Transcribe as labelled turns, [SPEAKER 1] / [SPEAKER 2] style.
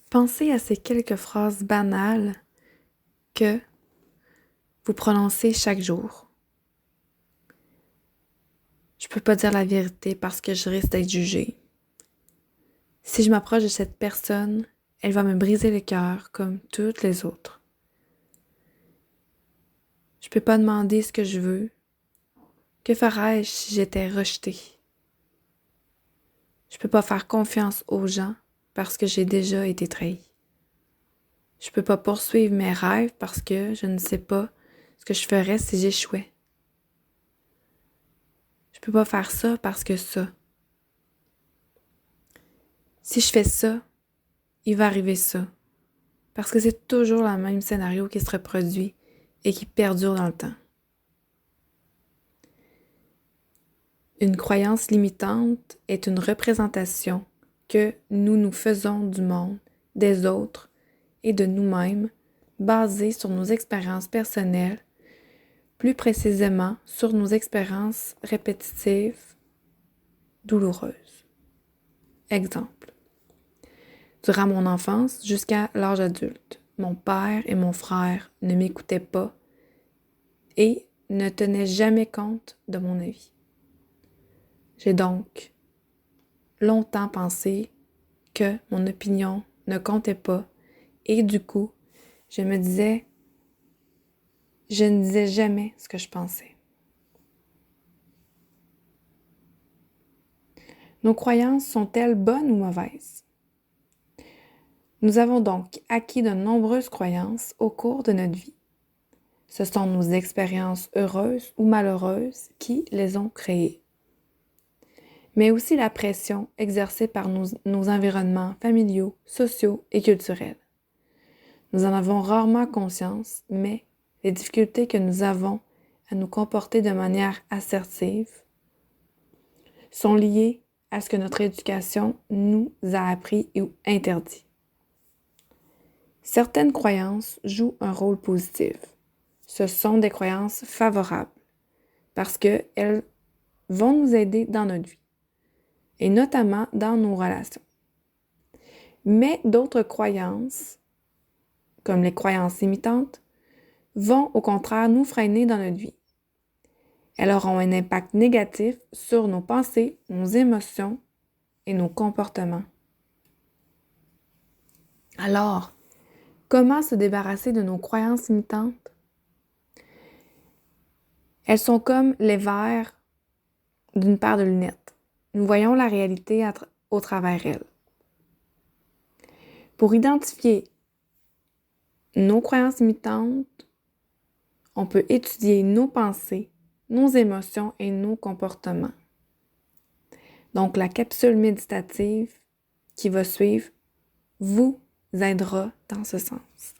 [SPEAKER 1] Pensez à ces quelques phrases banales que vous prononcez chaque jour. Je peux pas dire la vérité parce que je risque d'être jugée. Si je m'approche de cette personne, elle va me briser le cœur comme toutes les autres. Je peux pas demander ce que je veux. Que ferais-je si j'étais rejetée? Je peux pas faire confiance aux gens parce que j'ai déjà été trahie. Je peux pas poursuivre mes rêves parce que je ne sais pas ce que je ferais si j'échouais. Je peux pas faire ça parce que ça. Si je fais ça, il va arriver ça. Parce que c'est toujours le même scénario qui se reproduit et qui perdure dans le temps. Une croyance limitante est une représentation que nous nous faisons du monde, des autres et de nous-mêmes basée sur nos expériences personnelles, plus précisément sur nos expériences répétitives douloureuses. Exemple. Durant mon enfance jusqu'à l'âge adulte, mon père et mon frère ne m'écoutaient pas et ne tenaient jamais compte de mon avis. J'ai donc longtemps pensé que mon opinion ne comptait pas et du coup, je ne disais jamais ce que je pensais. Nos croyances sont-elles bonnes ou mauvaises? Nous avons donc acquis de nombreuses croyances au cours de notre vie. Ce sont nos expériences heureuses ou malheureuses qui les ont créées. Mais aussi la pression exercée par nos environnements familiaux, sociaux et culturels. Nous en avons rarement conscience, mais les difficultés que nous avons à nous comporter de manière assertive sont liées à ce que notre éducation nous a appris ou interdit. Certaines croyances jouent un rôle positif. Ce sont des croyances favorables parce qu'elles vont nous aider dans notre vie et notamment dans nos relations. Mais d'autres croyances, comme les croyances limitantes, vont au contraire nous freiner dans notre vie. Elles auront un impact négatif sur nos pensées, nos émotions et nos comportements. Alors, comment se débarrasser de nos croyances limitantes? Elles sont comme les verres d'une paire de lunettes. Nous voyons la réalité au travers elles. Pour identifier nos croyances limitantes, on peut étudier nos pensées, nos émotions et nos comportements. Donc, la capsule méditative qui va suivre vous aidera dans ce sens.